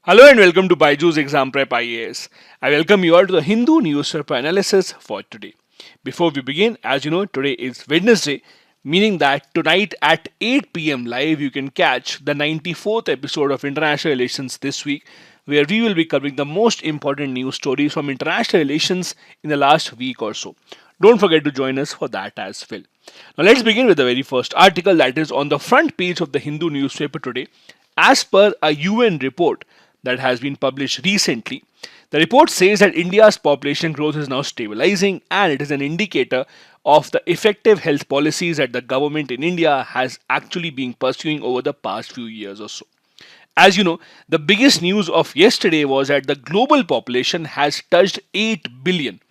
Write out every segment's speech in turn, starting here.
Hello and welcome to Byjus Exam Prep IAS. I welcome you all to the Hindu newspaper analysis for today. Before we begin, as you know, today is Wednesday, meaning that tonight at 8 pm live you can catch the 94th episode of International Relations this week, where we will be covering the most important news stories from international relations in the last week or so. Don't forget to join us for that as well. Now let's begin with the very first article that is on the front page of the Hindu newspaper today. As per a UN report that has been published recently, the report says that India's population growth is now stabilizing and it is an indicator of the effective health policies that the government in India has actually been pursuing over the past few years or so. As you know, the biggest news of yesterday was that the global population has touched 8 billion.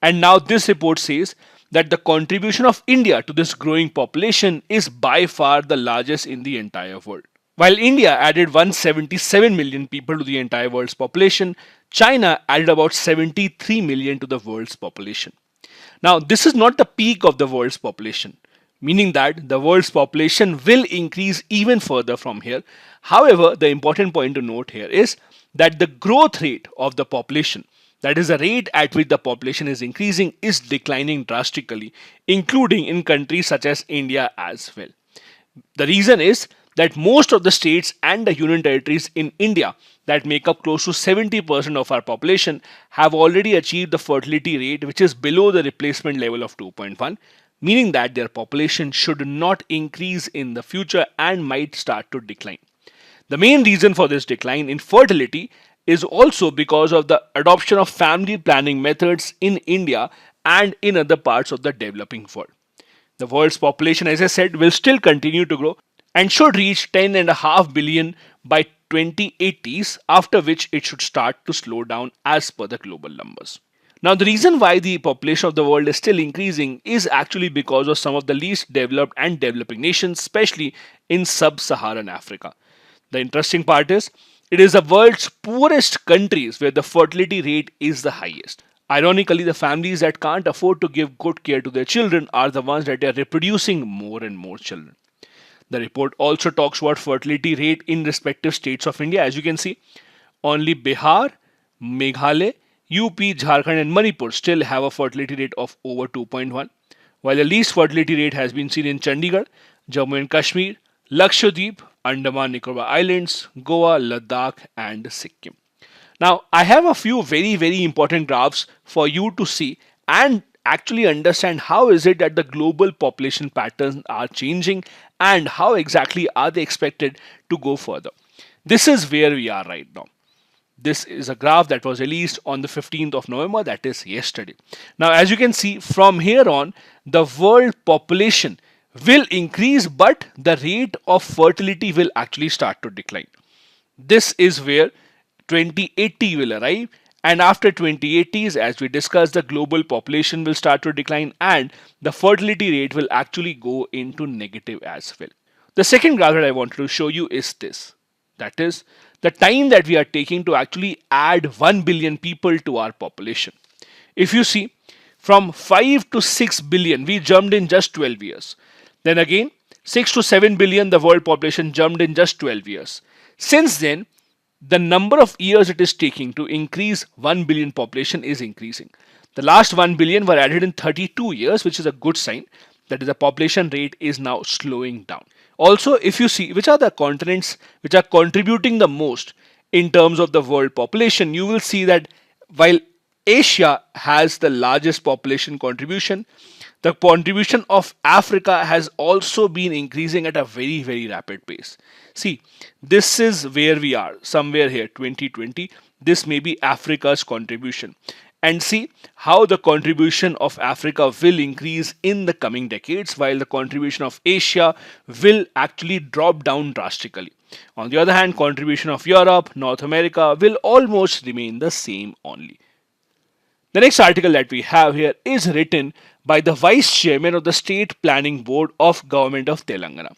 And now this report says that the contribution of India to this growing population is by far the largest in the entire world. While India added 177 million people to the entire world's population, China added about 73 million to the world's population. Now, this is not the peak of the world's population, meaning that the world's population will increase even further from here. However, the important point to note here is that the growth rate of the population, that is the rate at which the population is increasing, is declining drastically, including in countries such as India as well. The reason is that most of the states and the union territories in India that make up close to 70% of our population have already achieved the fertility rate which is below the replacement level of 2.1, meaning that their population should not increase in the future and might start to decline. The main reason for this decline in fertility is also because of the adoption of family planning methods in India and in other parts of the developing world. The world's population, as I said, will still continue to grow and should reach 10.5 billion by 2080s, after which it should start to slow down as per the global numbers. Now, the reason why the population of the world is still increasing is actually because of some of the least developed and developing nations, especially in sub-Saharan Africa. The interesting part is, it is the world's poorest countries where the fertility rate is the highest. Ironically, the families that can't afford to give good care to their children are the ones that are reproducing more and more children. The report also talks about fertility rate in respective states of India. As you can see, only Bihar, Meghalaya, UP, Jharkhand and Manipur still have a fertility rate of over 2.1, while the least fertility rate has been seen in Chandigarh, Jammu and Kashmir, Lakshadweep, Andaman Nicobar Islands, Goa, Ladakh and Sikkim. Now, I have a few very important graphs for you to see and actually understand how is it that the global population patterns are changing and how exactly are they expected to go further. This is where we are right now. This is a graph that was released on the 15th of November, that is yesterday. Now, as you can see, from here on, the world population will increase, but the rate of fertility will actually start to decline. This is where 2080 will arrive, and after 2080s, as we discussed, the global population will start to decline and the fertility rate will actually go into negative as well. The second graph that I wanted to show you is this. That is the time that we are taking to actually add 1 billion people to our population. If you see, from 5 to 6 billion, we jumped in just 12 years. Then again, 6 to 7 billion, the world population jumped in just 12 years. Since then, the number of years it is taking to increase 1 billion population is increasing. The last 1 billion were added in 32 years, which is a good sign that the population rate is now slowing down. Also, if you see which are the continents which are contributing the most in terms of the world population, you will see that while Asia has the largest population contribution, the contribution of Africa has also been increasing at a very rapid pace. See, this is where we are, somewhere here, 2020. This may be Africa's contribution. And see how the contribution of Africa will increase in the coming decades, while the contribution of Asia will actually drop down drastically. On the other hand, contribution of Europe, North America will almost remain the same only. The next article that we have here is written by the Vice Chairman of the State Planning Board of Government of Telangana.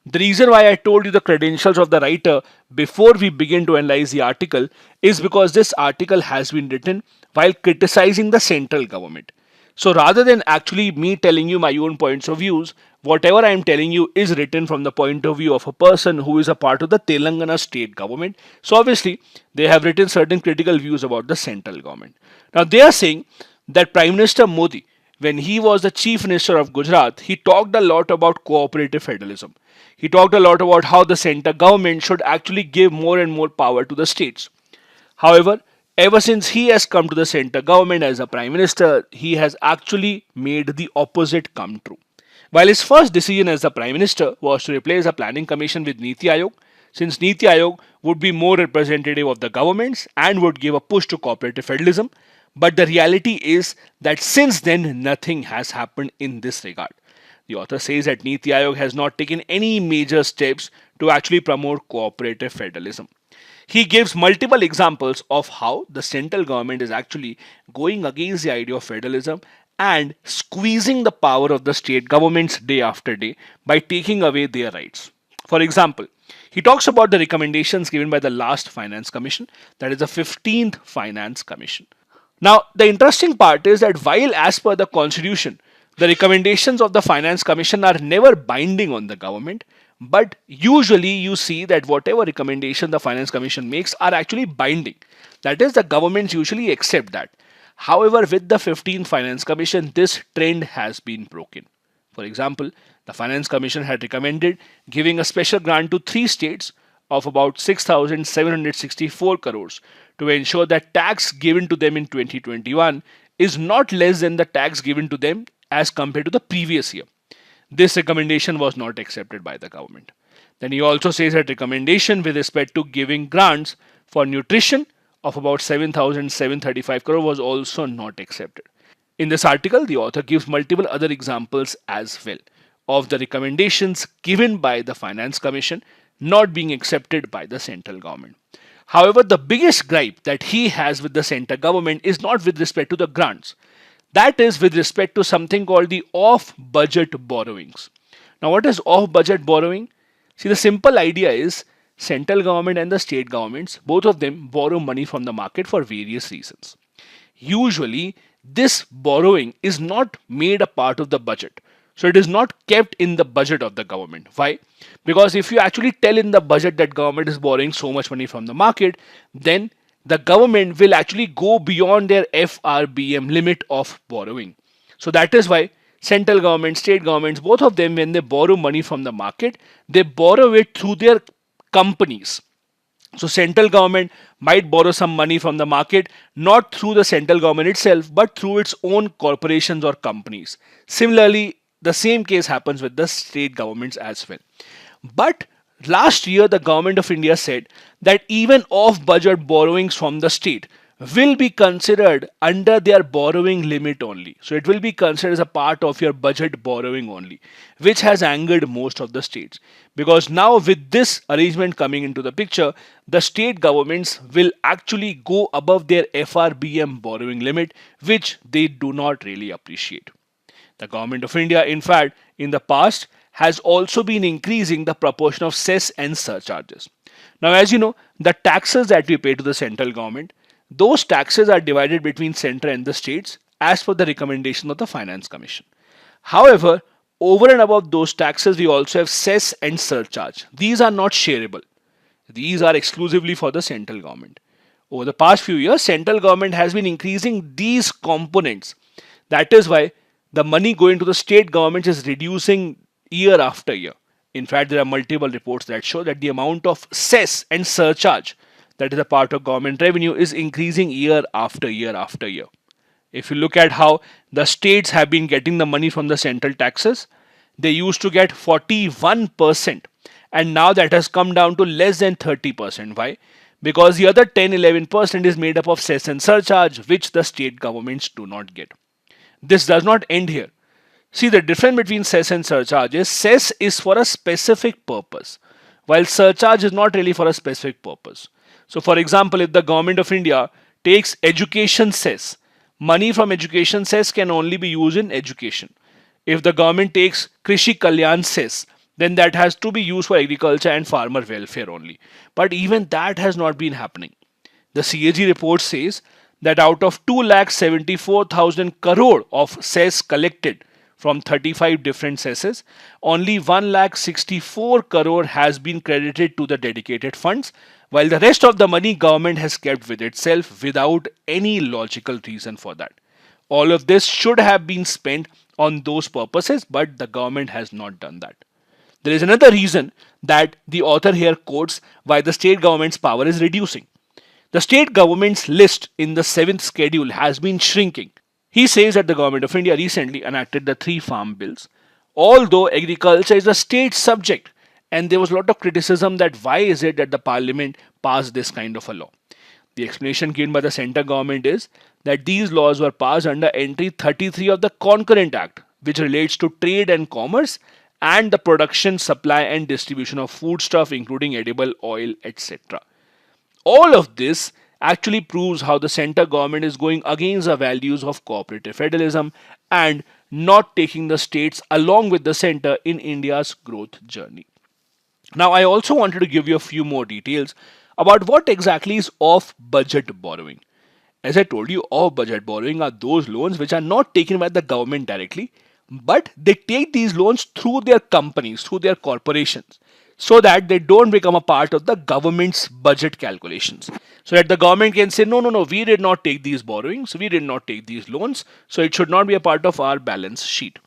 The reason why I told you the credentials of the writer before we begin to analyze the article is because this article has been written while criticizing the central government. So rather than actually me telling you my own points of views, whatever I am telling you is written from the point of view of a person who is a part of the Telangana state government. So obviously they have written certain critical views about the central government. Now they are saying that Prime Minister Modi, when he was the Chief Minister of Gujarat, he talked a lot about cooperative federalism. He talked a lot about how the central government should actually give more and more power to the states. However, ever since he has come to the center government as a prime minister, he has actually made the opposite come true. While his first decision as the prime minister was to replace the planning commission with Niti Aayog, since Niti Aayog would be more representative of the governments and would give a push to cooperative federalism, but the reality is that since then nothing has happened in this regard. The author says that Niti Aayog has not taken any major steps to actually promote cooperative federalism. He gives multiple examples of how the central government is actually going against the idea of federalism and squeezing the power of the state governments day after day by taking away their rights. For example, he talks about the recommendations given by the last Finance Commission, that is the 15th Finance Commission. Now, the interesting part is that while, as per the constitution, the recommendations of the Finance Commission are never binding on the government, but usually you see that whatever recommendation the Finance Commission makes are actually binding. That is, the governments usually accept that. However, with the 15th Finance Commission, this trend has been broken. For example, the Finance Commission had recommended giving a special grant to three states of about 6,764 crores to ensure that tax given to them in 2021 is not less than the tax given to them as compared to the previous year. This recommendation was not accepted by the government. Then he also says that recommendation with respect to giving grants for nutrition of about 7,735 crore was also not accepted. In this article, the author gives multiple other examples as well of the recommendations given by the Finance Commission not being accepted by the central government. However, the biggest gripe that he has with the central government is not with respect to the grants. That is with respect to something called the off-budget borrowings. Now, what is off-budget borrowing? See, the simple idea is central government and the state governments, both of them borrow money from the market for various reasons. Usually, this borrowing is not made a part of the budget. So it is not kept in the budget of the government. Why? Because if you actually tell in the budget that government is borrowing so much money from the market, then the government will actually go beyond their FRBM limit of borrowing. So that is why central government, state governments, both of them, when they borrow money from the market, they borrow it through their companies. So central government might borrow some money from the market, not through the central government itself, but through its own corporations or companies. Similarly, the same case happens with the state governments as well. But last year, the government of India said that even off-budget borrowings from the state will be considered under their borrowing limit only. So it will be considered as a part of your budget borrowing only, which has angered most of the states. Because now with this arrangement coming into the picture, the state governments will actually go above their FRBM borrowing limit, which they do not really appreciate. The government of India, in fact, in the past, has also been increasing the proportion of cess and surcharges. Now, as you know, the taxes that we pay to the central government, those taxes are divided between center and the states as per the recommendation of the Finance Commission. However, over and above those taxes, we also have cess and surcharge. These are not shareable. These are exclusively for the central government. Over the past few years, central government has been increasing these components. That is why the money going to the state government is reducing year after year. In fact, there are multiple reports that show that the amount of cess and surcharge that is a part of government revenue is increasing year after year after year. If you look at how the states have been getting the money from the central taxes, they used to get 41% and now that has come down to less than 30%. Why? Because the other 10-11% is made up of cess and surcharge, which the state governments do not get. This does not end here. See, the difference between cess and surcharge is cess is for a specific purpose, while surcharge is not really for a specific purpose. So, for example, if the government of India takes education cess, money from education cess can only be used in education. If the government takes Krishi Kalyan cess, then that has to be used for agriculture and farmer welfare only. But even that has not been happening. The CAG report says that out of 2,74,000 crore of cess collected from 35 different cesses, only 1,64 crore has been credited to the dedicated funds, while the rest of the money government has kept with itself without any logical reason for that. All of this should have been spent on those purposes, but the government has not done that. There is another reason that the author here quotes why the state government's power is reducing. The state government's list in the 7th schedule has been shrinking. He says that the government of India recently enacted the 3 farm bills. Although agriculture is a state subject, and there was a lot of criticism that why is it that the parliament passed this kind of a law. The explanation given by the centre government is that these laws were passed under entry 33 of the Concurrent Act, which relates to trade and commerce and the production, supply and distribution of foodstuff including edible oil, etc. All of this actually proves how the centre government is going against the values of cooperative federalism and not taking the states along with the centre in India's growth journey. Now, I also wanted to give you a few more details about what exactly is off budget borrowing. As I told you, off budget borrowing are those loans which are not taken by the government directly, but they take these loans through their companies, through their corporations, so that they don't become a part of the government's budget calculations. So that the government can say, no, no, no, we did not take these borrowings, we did not take these loans, so it should not be a part of our balance sheet.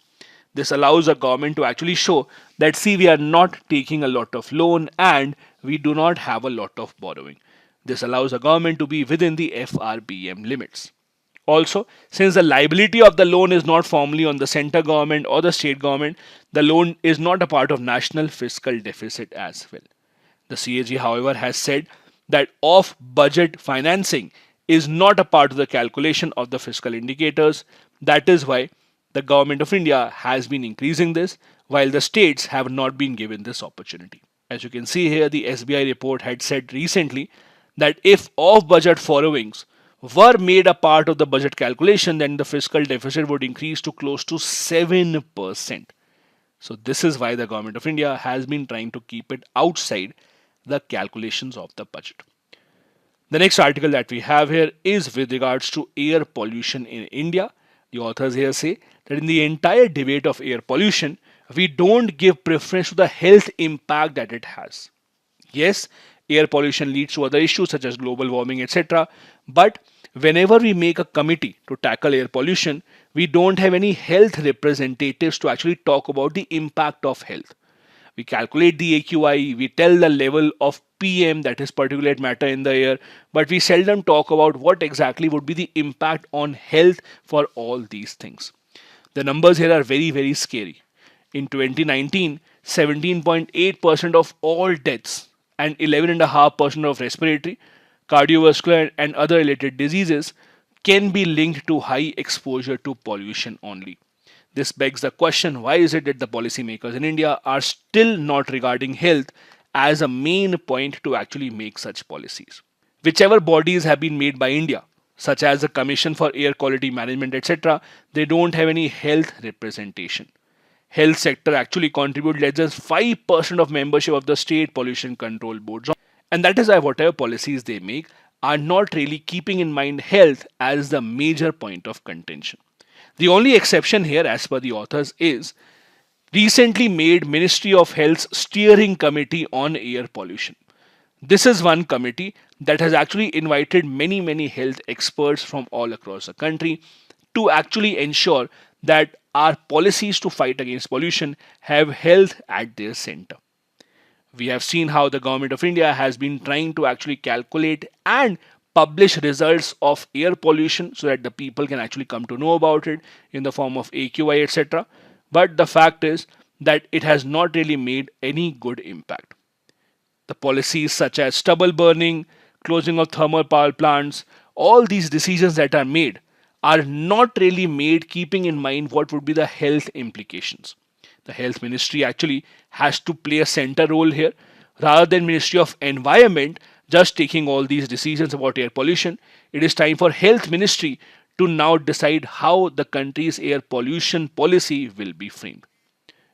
This allows a government to actually show that, see, we are not taking a lot of loan and we do not have a lot of borrowing. This allows a government to be within the FRBM limits. Also, since the liability of the loan is not formally on the centre government or the state government, the loan is not a part of national fiscal deficit as well. The CAG, however, has said that off-budget financing is not a part of the calculation of the fiscal indicators. That is why the government of India has been increasing this, while the states have not been given this opportunity. As you can see here, the SBI report had said recently that if off-budget borrowings were made a part of the budget calculation, then the fiscal deficit would increase to close to 7%. So this is why the government of India has been trying to keep it outside the calculations of the budget. The next article that we have here is with regards to air pollution in India. The authors here say that in the entire debate of air pollution, we don't give preference to the health impact that it has. Yes, air pollution leads to other issues such as global warming, etc. But whenever we make a committee to tackle air pollution, we don't have any health representatives to actually talk about the impact of health. We calculate the AQI, we tell the level of PM, that is particulate matter in the air, but we seldom talk about what exactly would be the impact on health for all these things. The numbers here are very, very scary. In 2019, 17.8% of all deaths and 11.5% of respiratory, cardiovascular and other related diseases can be linked to high exposure to pollution only. This begs the question, why is it that the policymakers in India are still not regarding health as a main point to actually make such policies? Whichever bodies have been made by India, such as the Commission for Air Quality Management, etc., they don't have any health representation. Health sector actually contribute less than 5% of membership of the state pollution control boards. And that is why whatever policies they make are not really keeping in mind health as the major point of contention. The only exception here, as per the authors, is recently made Ministry of Health's Steering Committee on Air Pollution. This is one committee that has actually invited many health experts from all across the country to actually ensure that our policies to fight against pollution have health at their center. We have seen how the government of India has been trying to actually calculate and publish results of air pollution so that the people can actually come to know about it in the form of AQI, etc. But the fact is that it has not really made any good impact. The policies such as stubble burning, closing of thermal power plants, all these decisions that are made are not really made keeping in mind what would be the health implications. The health ministry actually has to play a center role here rather than Ministry of Environment just taking all these decisions about air pollution. It is time for health ministry to now decide how the country's air pollution policy will be framed.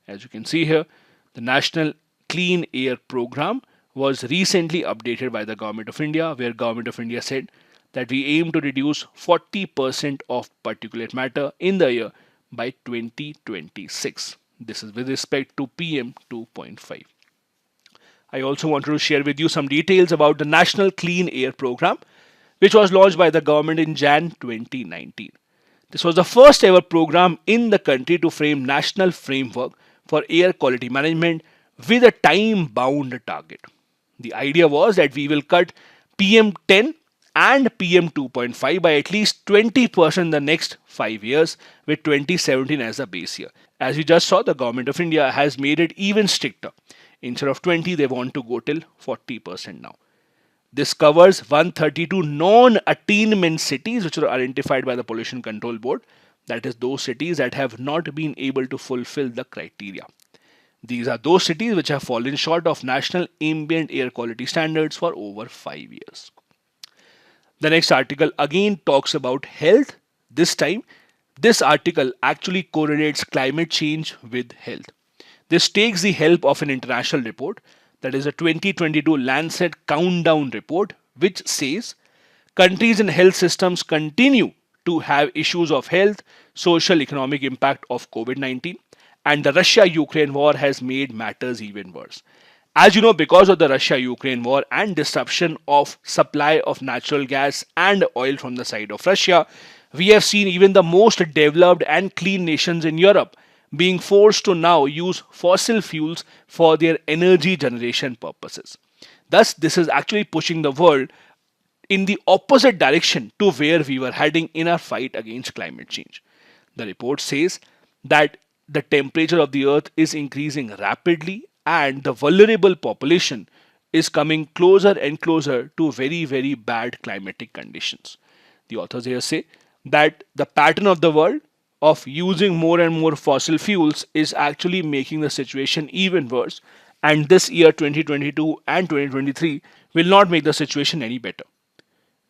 As you can see here, the National Clean Air Program was recently updated by the Government of India, where Government of India said that we aim to reduce 40% of particulate matter in the year by 2026. This is with respect to PM 2.5. I also wanted to share with you some details about the National Clean Air Program, which was launched by the government in Jan 2019. This was the first ever program in the country to frame national framework for air quality management with a time bound target. The idea was that we will cut PM10 and PM 2.5 by at least 20% in the next 5 years, with 2017 as a base year. As we just saw, the government of India has made it even stricter. Instead of 20, they want to go till 40% now. This covers 132 non-attainment cities which were identified by the Pollution Control Board. That is, those cities that have not been able to fulfill the criteria. These are those cities which have fallen short of national ambient air quality standards for over 5 years. The next article again talks about health. This time, this article actually correlates climate change with health. This takes the help of an international report, that is a 2022 Lancet Countdown report, which says countries and health systems continue to have issues of health, social, economic impact of COVID-19, and the Russia-Ukraine war has made matters even worse. As you know, because of the Russia-Ukraine war and disruption of supply of natural gas and oil from the side of Russia, we have seen even the most developed and clean nations in Europe being forced to now use fossil fuels for their energy generation purposes. Thus, this is actually pushing the world in the opposite direction to where we were heading in our fight against climate change. The report says that the temperature of the earth is increasing rapidly and the vulnerable population is coming closer and closer to very, very bad climatic conditions. The authors here say that the pattern of the world of using more and more fossil fuels is actually making the situation even worse, and this year 2022 and 2023 will not make the situation any better.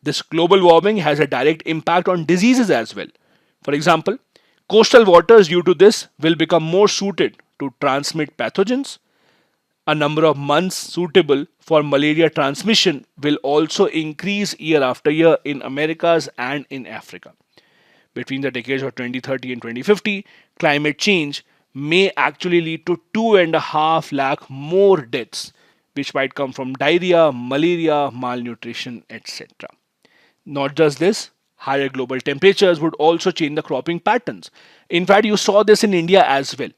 This global warming has a direct impact on diseases as well. For example, coastal waters due to this will become more suited to transmit pathogens. A number of months suitable for malaria transmission will also increase year after year in Americas and in Africa. Between the decades of 2030 and 2050, climate change may actually lead to 2.5 lakh more deaths, which might come from diarrhea, malaria, malnutrition, etc. Not just this, higher global temperatures would also change the cropping patterns. In fact, you saw this in India as well.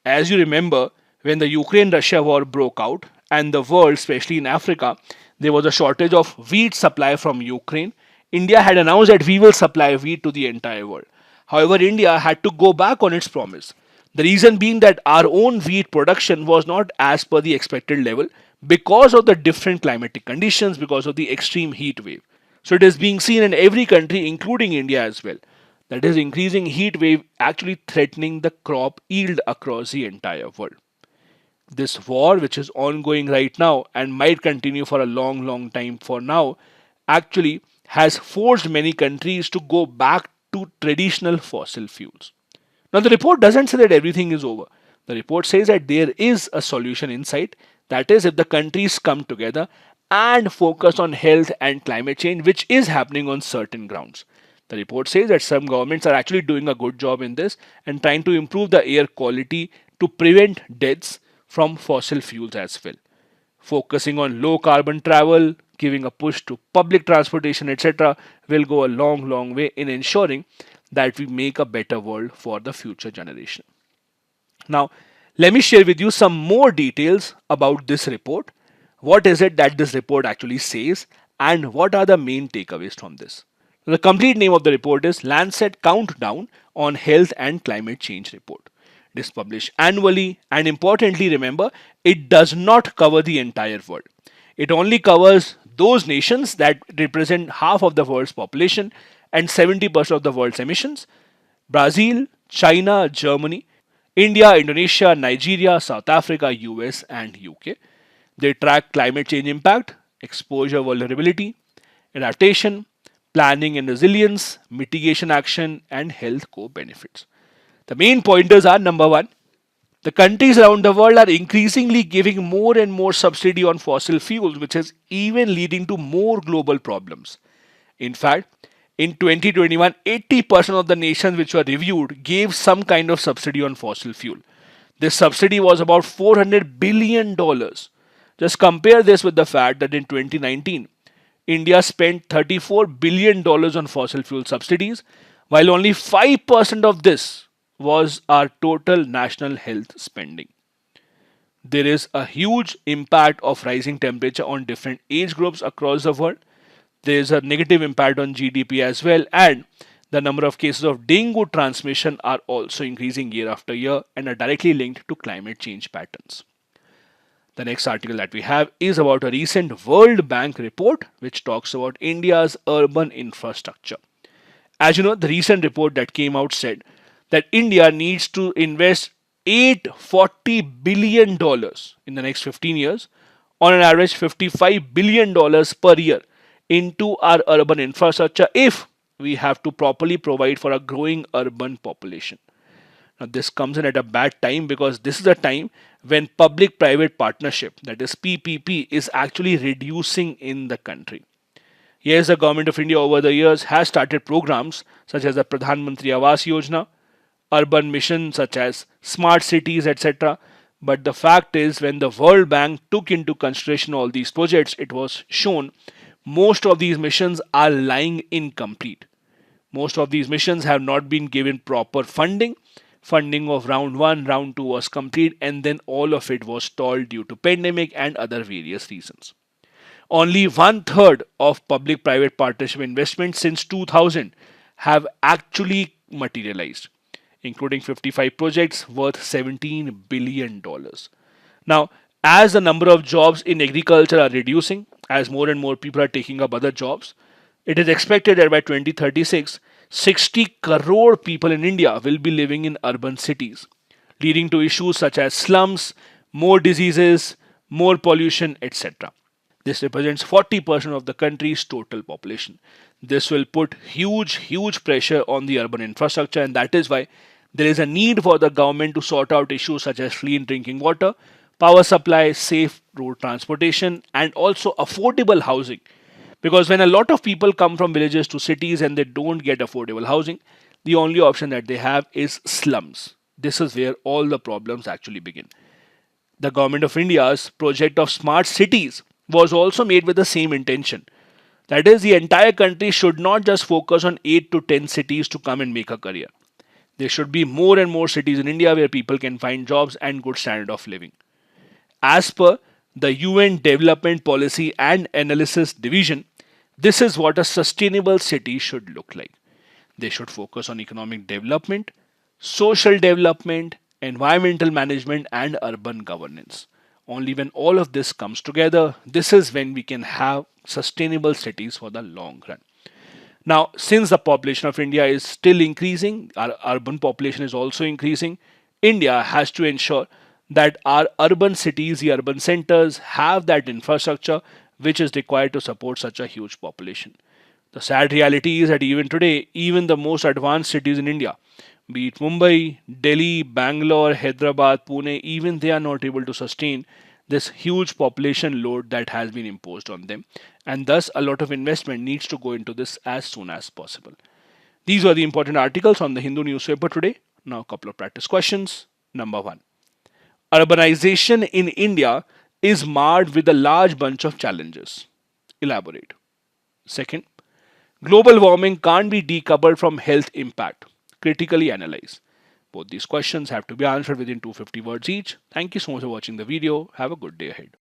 As you remember, when the Ukraine-Russia war broke out and the world, especially in Africa, there was a shortage of wheat supply from Ukraine. India had announced that we will supply wheat to the entire world. However, India had to go back on its promise. The reason being that our own wheat production was not as per the expected level because of the different climatic conditions, because of the extreme heat wave. So it is being seen in every country, including India as well. That is, increasing heat wave actually threatening the crop yield across the entire world. This war, which is ongoing right now and might continue for a long, long time for now, actually has forced many countries to go back to traditional fossil fuels. Now, the report doesn't say that everything is over. The report says that there is a solution in sight. That is, if the countries come together and focus on health and climate change, which is happening on certain grounds. The report says that some governments are actually doing a good job in this and trying to improve the air quality to prevent deaths from fossil fuels as well. Focusing on low carbon travel, giving a push to public transportation, etc., will go a long, long way in ensuring that we make a better world for the future generation. Now, let me share with you some more details about this report. What is it that this report actually says and what are the main takeaways from this? The complete name of the report is Lancet Countdown on Health and Climate Change Report. It is published annually, and importantly, remember, it does not cover the entire world. It only covers those nations that represent half of the world's population and 70% of the world's emissions: Brazil, China, Germany, India, Indonesia, Nigeria, South Africa, US, and UK. They track climate change impact, exposure vulnerability, adaptation, planning and resilience, mitigation action, and health co-benefits. The main pointers are: number one, the countries around the world are increasingly giving more and more subsidy on fossil fuels, which is even leading to more global problems. In fact, in 2021, 80% of the nations which were reviewed gave some kind of subsidy on fossil fuel. This subsidy was about $400 billion. Just compare this with the fact that in 2019, India spent $34 billion on fossil fuel subsidies, while only 5% of this was our total national health spending. There is a huge impact of rising temperature on different age groups across the world. There is a negative impact on GDP as well, and the number of cases of dengue transmission are also increasing year after year and are directly linked to climate change patterns. The next article that we have is about a recent World Bank report which talks about India's urban infrastructure. As you know, the recent report that came out said that India needs to invest $840 billion in the next 15 years, on an average $55 billion per year, into our urban infrastructure if we have to properly provide for a growing urban population. Now, this comes in at a bad time because this is a time when public private partnership, that is PPP, is actually reducing in the country. Yes, the government of India over the years has started programs such as the Pradhan Mantri Awas Yojana, urban missions such as smart cities, etc. But the fact is, when the World Bank took into consideration all these projects, it was shown most of these missions are lying incomplete. Most of these missions have not been given proper funding. Funding of round 1, round 2 was complete, and then all of it was stalled due to pandemic and other various reasons. Only one third of public private partnership investments since 2000 have actually materialized, including 55 projects worth $17 billion. Now, as the number of jobs in agriculture are reducing, as more and more people are taking up other jobs, it is expected that by 2036, 60 crore people in India will be living in urban cities, leading to issues such as slums, more diseases, more pollution, etc. This represents 40% of the country's total population. This will put huge pressure on the urban infrastructure, and that is why there is a need for the government to sort out issues such as clean drinking water, power supply, safe road transportation, and also affordable housing. Because when a lot of people come from villages to cities and they don't get affordable housing, the only option that they have is slums. This is where all the problems actually begin. The government of India's project of smart cities was also made with the same intention. That is, the entire country should not just focus on 8 to 10 cities to come and make a career. There should be more and more cities in India where people can find jobs and good standard of living. As per the UN Development Policy and Analysis Division, this is what a sustainable city should look like. They should focus on economic development, social development, environmental management, and urban governance. Only when all of this comes together, this is when we can have sustainable cities for the long run. Now, since the population of India is still increasing, our urban population is also increasing, India has to ensure that our urban cities, the urban centers, have that infrastructure which is required to support such a huge population. The sad reality is that even today, even the most advanced cities in India, be it Mumbai, Delhi, Bangalore, Hyderabad, Pune, even they are not able to sustain this huge population load that has been imposed on them. And thus, a lot of investment needs to go into this as soon as possible. These were the important articles on the Hindu newspaper today. Now, a couple of practice questions. Number 1. Urbanization in India is marred with a large bunch of challenges. Elaborate. Second, global warming can't be decoupled from health impact. Critically analyze. Both these questions have to be answered within 250 words each. Thank you so much for watching the video. Have a good day ahead.